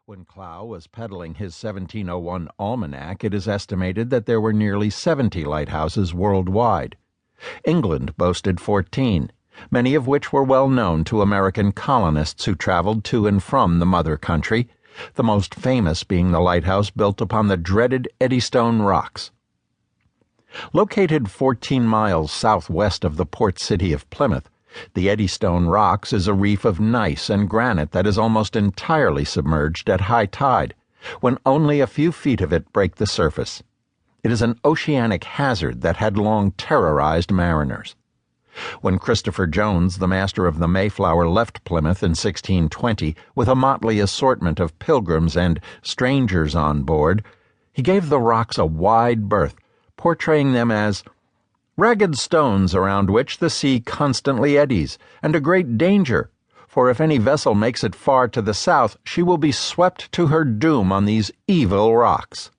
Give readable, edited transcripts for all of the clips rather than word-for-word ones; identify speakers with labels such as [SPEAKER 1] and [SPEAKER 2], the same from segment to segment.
[SPEAKER 1] When Clough was peddling his 1701 almanac, it is estimated that there were nearly 70 lighthouses worldwide. England boasted 14, many of which were well known to American colonists who traveled to and from the mother country, the most famous being the lighthouse built upon the dreaded Eddystone Rocks. Located 14 miles southwest of the port city of Plymouth, the Eddystone Rocks is a reef of gneiss and granite that is almost entirely submerged at high tide, when only a few feet of it break the surface. It is an oceanic hazard that had long terrorized mariners. When Christopher Jones, the master of the Mayflower, left Plymouth in 1620 with a motley assortment of pilgrims and strangers on board, he gave the rocks a wide berth, portraying them as ragged stones around which the sea constantly eddies, and a great danger, for if any vessel makes it far to the south, she will be swept to her doom on these evil rocks.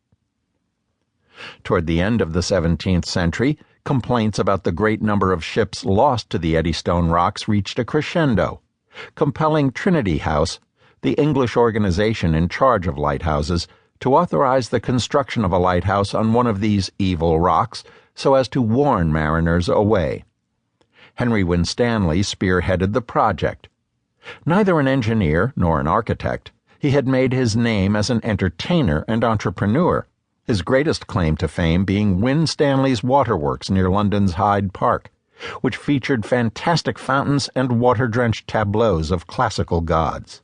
[SPEAKER 1] Toward the end of the 17th century, complaints about the great number of ships lost to the Eddystone Rocks reached a crescendo, compelling Trinity House, the English organization in charge of lighthouses, to authorize the construction of a lighthouse on one of these evil rocks so as to warn mariners away. Henry Winstanley spearheaded the project. Neither an engineer nor an architect, he had made his name as an entertainer and entrepreneur, his greatest claim to fame being Winstanley's Waterworks near London's Hyde Park, which featured fantastic fountains and water-drenched tableaus of classical gods.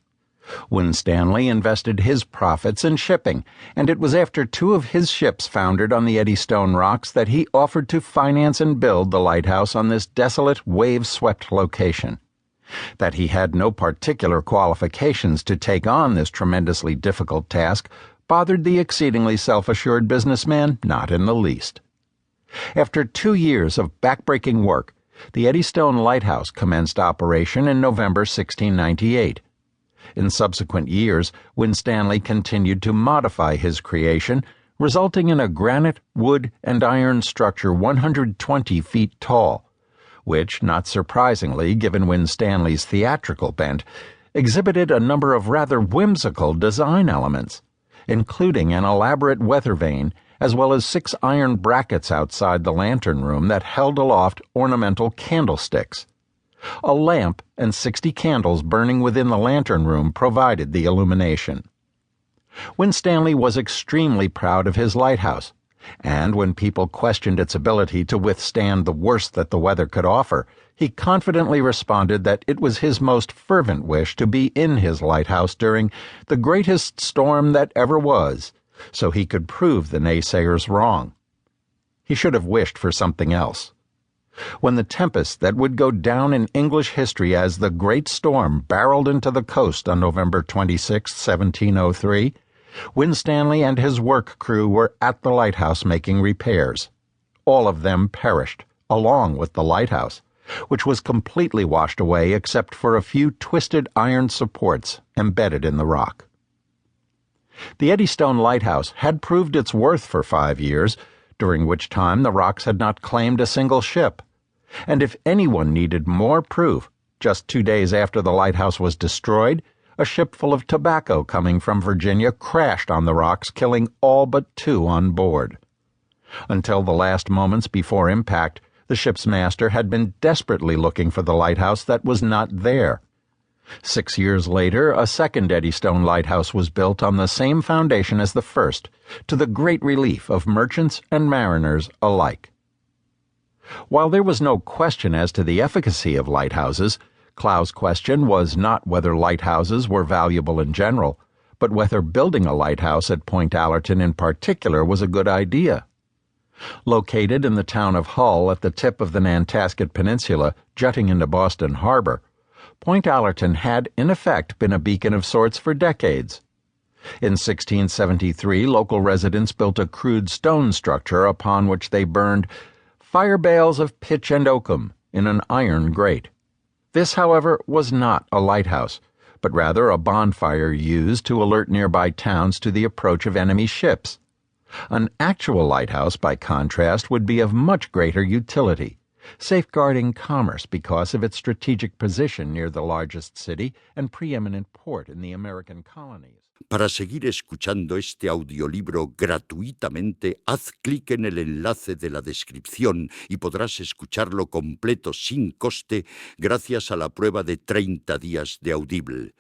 [SPEAKER 1] Winstanley invested his profits in shipping, and it was after 2 of his ships foundered on the Eddystone Rocks that he offered to finance and build the lighthouse on this desolate, wave-swept location. That he had no particular qualifications to take on this tremendously difficult task bothered the exceedingly self-assured businessman not in the least. After 2 years of backbreaking work, the Eddystone Lighthouse commenced operation in November 1698. In subsequent years, Winstanley continued to modify his creation, resulting in a granite, wood, and iron structure 120 feet tall, which, not surprisingly given Winstanley's theatrical bent, exhibited a number of rather whimsical design elements, including an elaborate weather vane, as well as 6 iron brackets outside the lantern room that held aloft ornamental candlesticks. A lamp and 60 candles burning within the lantern room provided the illumination. Winstanley was extremely proud of his lighthouse, and when people questioned its ability to withstand the worst that the weather could offer, he confidently responded that it was his most fervent wish to be in his lighthouse during the greatest storm that ever was, so he could prove the naysayers wrong. He should have wished for something else. When the tempest that would go down in English history as the Great Storm barreled into the coast on November 26, 1703, Winstanley and his work crew were at the lighthouse making repairs. All of them perished, along with the lighthouse, which was completely washed away except for a few twisted iron supports embedded in the rock. The Eddystone Lighthouse had proved its worth for 5 years, during which time the rocks had not claimed a single ship. And if anyone needed more proof, just 2 days after the lighthouse was destroyed, a ship full of tobacco coming from Virginia crashed on the rocks, killing all but 2 on board. Until the last moments before impact, the ship's master had been desperately looking for the lighthouse that was not there. 6 years later, a second Eddystone lighthouse was built on the same foundation as the first, to the great relief of merchants and mariners alike. While there was no question as to the efficacy of lighthouses, Clough's question was not whether lighthouses were valuable in general, but whether building a lighthouse at Point Allerton in particular was a good idea. Located in the town of Hull at the tip of the Nantasket Peninsula, jutting into Boston Harbor, Point Allerton had, in effect, been a beacon of sorts for decades. In 1673, local residents built a crude stone structure upon which they burned fire bales of pitch and oakum in an iron grate. This, however, was not a lighthouse, but rather a bonfire used to alert nearby towns to the approach of enemy ships. An actual lighthouse, by contrast, would be of much greater utility, safeguarding commerce because of its strategic position near the largest city and preeminent port in the American colonies.
[SPEAKER 2] Para seguir escuchando este audiolibro gratuitamente, haz clic en el enlace de la descripción y podrás escucharlo completo sin coste gracias a la prueba de 30 días de Audible.